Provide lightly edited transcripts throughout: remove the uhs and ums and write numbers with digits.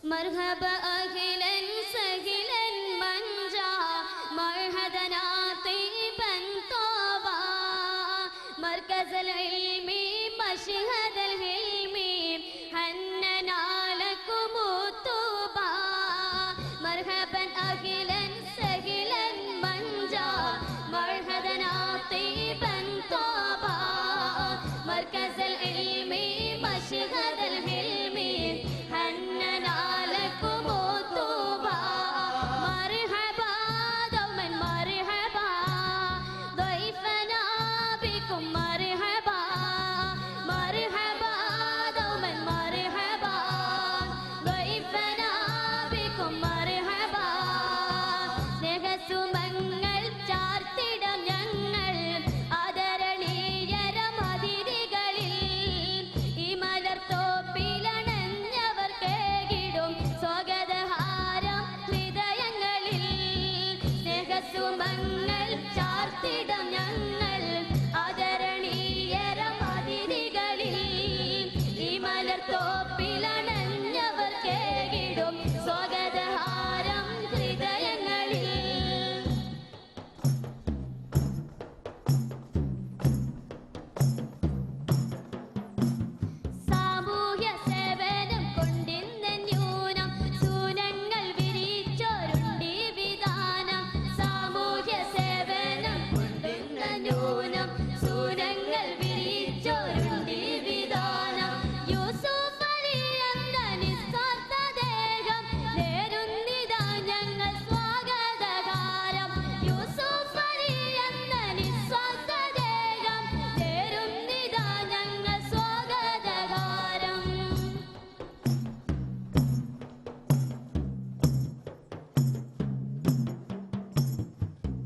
مرحبا أهلا سهلا من جاء مرحبا طيبا طابا مركز العلم مشهد الهلم هننا لكم الطوبى مرحبا أهلا سهلا من جاء مرحبا طيبا طابا مركز العلم مشهد الهلم هننا لكم الطوبى مرحبا دوما مرحبا ضيفنا بكم مرحبا مرحبا دوما مرحبا ضيفنا بكم مرحبا സ്നേഹസുമങ്ങൾ ചാർത്തിടം ഞങ്ങൾ ആദരണീയരം അതിഥികളിൽ ഈ മലർത്തോപ്പിലണഞ്ഞവർ കേകിടും സ്വാഗതഹാരം ഹൃദയങ്ങളിൽ സ്നേഹസുമങ്ങൾ ചാർത്തിടം ഞങ്ങൾ ആദരണീയരം അതിഥികളിൽ ഈ മലർത്തോപ്പിലണഞ്ഞവർ കേകിടും സ്വാഗതഹാരം ഹൃദയങ്ങളിൽ സാമൂഹ്യ സേവനം കൊണ്ടിന്ന് ന്യൂനം സൂനങ്ങൾ വിരിച്ചോരുണ്ടി വിധാനം സാമൂഹ്യ സേവനം കൊണ്ടിന്ന് ന്യൂനം സൂനങ്ങൾ വിരിച്ചോരുണ്ടി വിധാനം യൂസുഫ് അലി എന്ന നിസ്വാർത്ഥ ദേഹം നേരുന്നിതാ ഞങ്ങൾ സ്വാഗതകാരം യൂസുഫ് അലി എന്ന നിസ്വാർത്ഥ ദേഹം നേരുന്നിതാ ഞങ്ങൾ സ്വാഗതകാരം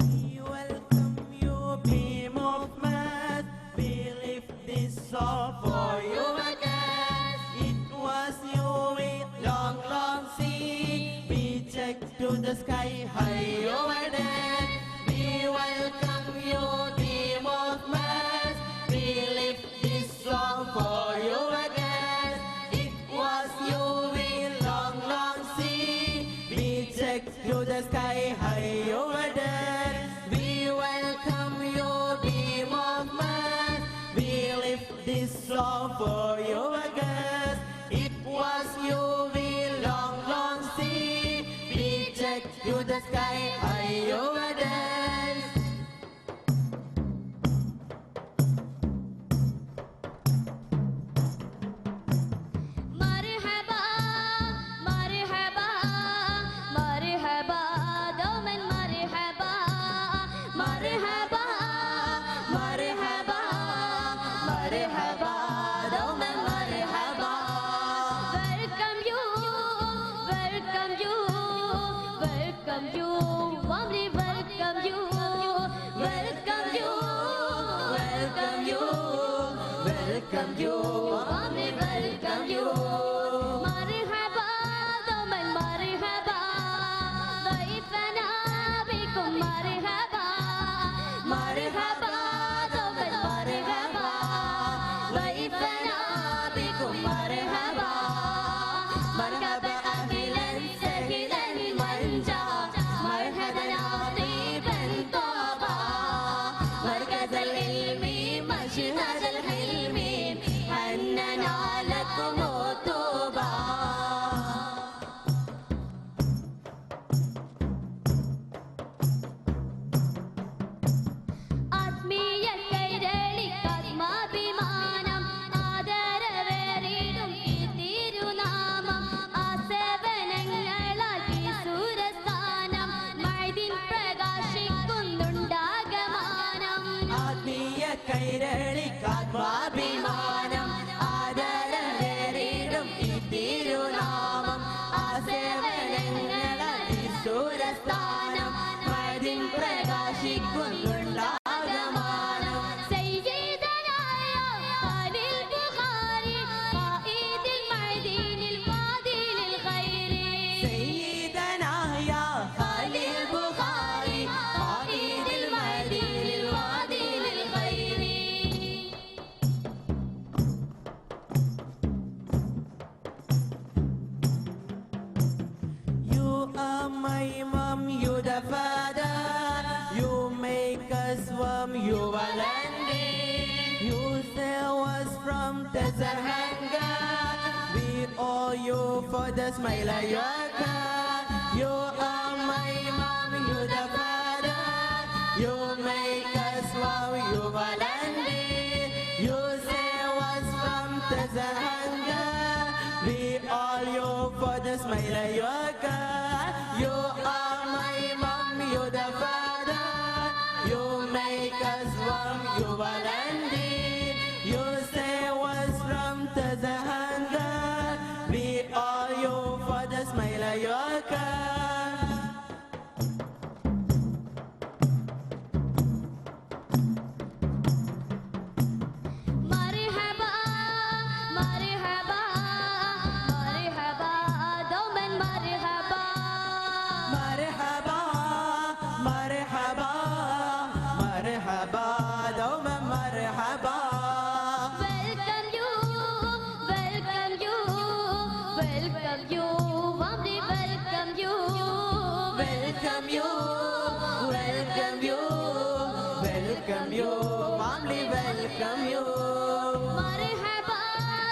We welcome you, beam of math. We lift this song for you again. It was you with long, long seen. We check to the sky high over there. We welcome you, beam of math. We lift this song for you again. It was you with long, long seen. We check to the sky high over there. We welcome you, beam of math. We lift this song for you again. It was you with long, long seen. We check to the sky high over there. مرحبا مرحبا مرحبا دوما مرحبا مرحبا مرحبا مرحبا دوما مرحبا welcome you welcome you welcome you warmly welcome you welcome you welcome you welcome you warmly welcome you مرحبا دوما مرحبا ضيفنا بكم مرحبا مرحبا دوما مرحبا ضيفنا بكم مرحبا مرحبا أهلا سهلا من جاء مرحبا طيبا طابا مركز العلم مشهد الحلم هننا لكم الطوبى ആത്മീയ കൈരളിക്കാത്മാഭിമാനം ആദരവേറിടും ഈ തിരുനാമം ആ സേവനങ്ങളാൽ ഈ സൂരസ്ഥാനം മൈദിൻ പ്രകാശിക്കുന്നുണ്ടാകമാനം ആത്മീയ കൈരളിക്കാത്മാഭിമാനം ആദരവേറിടും ഈ തിരുനാമം ആ സേവനങ്ങളാൽ ഈ സൂരസ്ഥാനം Mathin പ്രകാശിക്കുന്നുണ്ടാകമാനം സയ്യിദനായ ഖാലിൽ Bukhari ഖായിദിൽ മഅദീനിൽ ഫാദിലിൽ ഖൈരി സയ്യിദനായ ഖാലിൽ Bukhari ഖായിദിൽ മഅദീനിൽ ഫാദിലിൽ ഖൈരി the Father. You make us warm, you are landing. You save us from desert hunger. We owe you for the smile of your God. You are my mom, you the Father. You make us warm, you are landing. You save us from desert hunger. We all you for the smile of your God. You are my mom, you the Father. You make us warm, you are landing. You save us from desert hunger. We all you for the smile of your God. مرحبا مرحبا مرحبا دوما مرحبا مرحبا مرحبا مرحبا دوما مرحبا. welcome you welcome you welcome you warmly welcome you Welcome you, welcome you, welcome you, warmly welcome you. مرحبا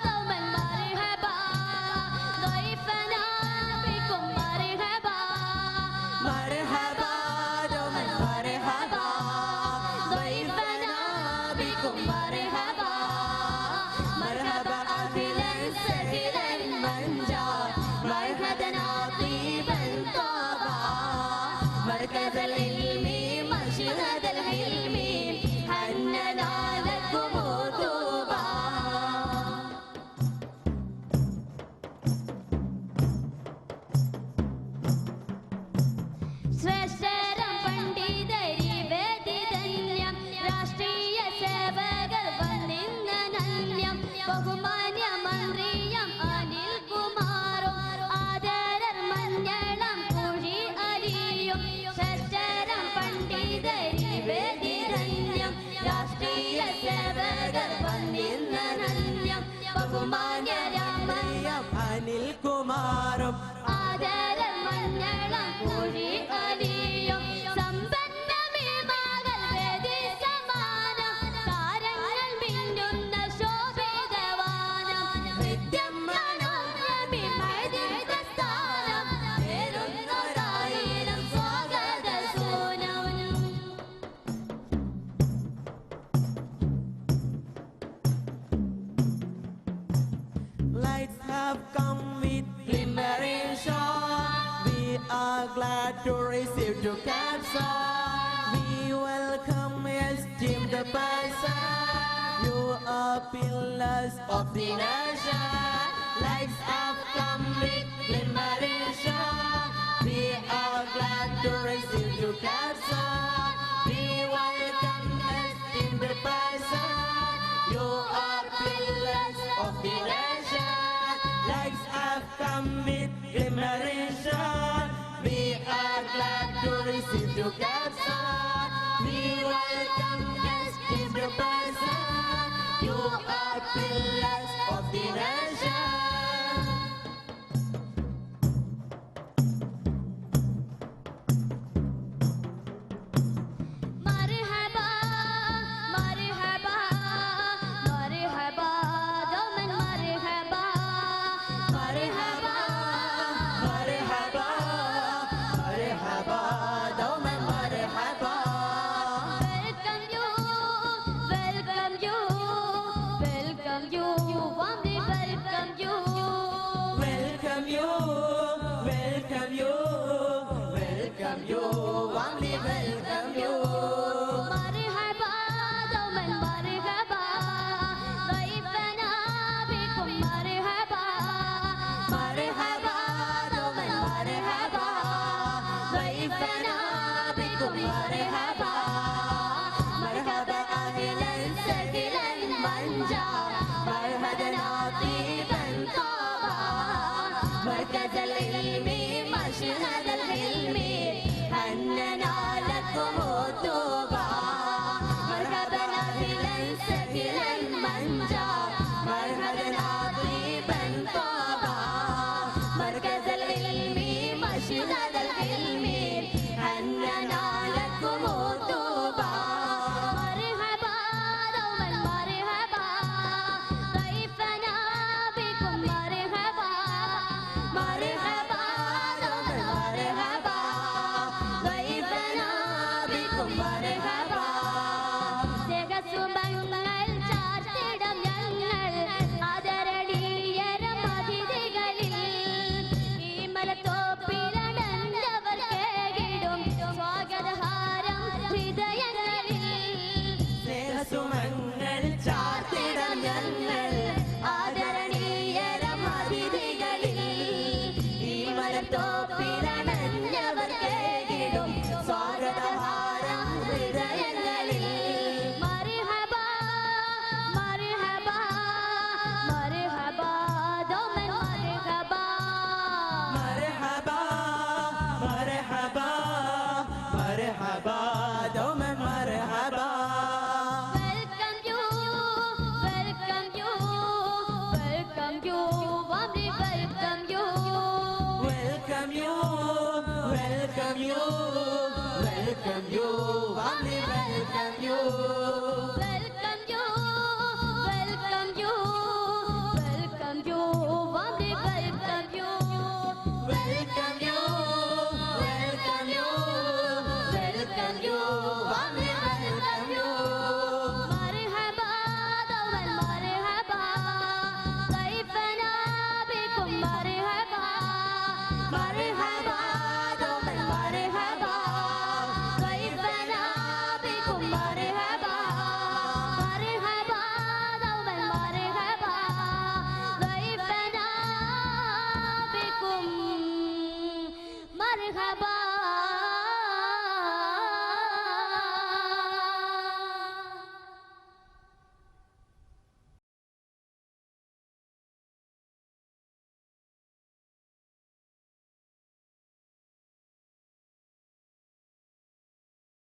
دوما مرحبا ضيفنا بكم مرحبا مرحبا دوما مرحبا ضيفنا بكم مرحبا مرحبا أهلا سهلا من جاء مرحبا طيبا طابا مركز العلم مشهد الحلم هننا لكم طوبى ശ്രേഷ്ഠരം പണ്ഡിതരി വേദിധന്യം രാഷ്ട്രീയ സേവകർ വന്നിന്നനന്യം ബഹുമാന്യ മന്ത്രിയം അനിൽ കുമാറും ആദരർ മഞ്ഞളം കുഴി അലിയും ശ്രേഷ്ഠരം പണ്ഡിതരി വേദിധന്യം രാഷ്ട്രീയ സേവകർ വന്നിന്നനന്യം ബഹുമാന്യ രാമയ്യം അനിൽ കുമാറും ആദരർ മഞ്ഞളം കുഴി അലിയും സമ്പന്നമേ മകൾ വേദി സമാനം താരങ്ങൾ മിന്നുന്ന ശോഭിതവാനം ഹൃദ്യം മനോരമി മൈദിത സ്ഥാനം നേരുന്നൊരായിരം സ്വാഗത സൂനം lights have come with glimmering shone. We are glad to receive to capture. We welcome esteemed person. You are pillars of the nation. Lights have come with glimmering shone. We are glad to receive to capture. We welcome esteemed person. You are pillars of the nation. Lights have come with glimmering. We are glad to receive to capture. We welcome esteemed person. You are pillars of the nation. مرحبا مرحبا مرحبا دوما مرحبا مرحبا مرحبا مرحبا دوما مرحبا. welcome you welcome you welcome you warmly welcome you Welcome you, welcome you, welcome you, warmly welcome you. مرحبا دوما مرحبا ضيفنا بكم مرحبا مرحبا دوما مرحبا ضيفنا بكم مرحبا مرحبا أهلا سهلا من جاء مرحبا طيبا طابا مركز العلم مشهد الحلم هننا لكم طوبى مرحبا أهلا سهلا من جاء مرحبا طيبا طابا مركز العلم مشهد الحلم هننا ബിക്കും മർഹബ സ്നേഹസുമങ്ങൾ ചാർത്തിടം ഞങ്ങൾ ആദരണീയരം അതിഥികളിൽ ഈ മലത്തോപ്പിലണഞ്ഞവർ കേകിടും സ്വാഗതഹാരം ഹൃദയങ്ങളിൽ സ്നേഹസുമങ്ങൾ ചാർത്തിടം ഞങ്ങൾ ആദരണീയരം അതിഥികളിൽ ഈ മലത്തോപ്പിലണഞ്ഞവർ കേകിടും സ്വാഗതഹാരം ഹൃദയങ്ങളിൽ മർഹബ മർഹബ മർഹബ ദോമൻ മർഹബ مرحبا مرحبا مرحبا دوما مرحبا welcome you welcome you welcome you warmly welcome you welcome you welcome you welcome you warmly welcome you welcome you welcome you welcome you warmly welcome you welcome you welcome you welcome you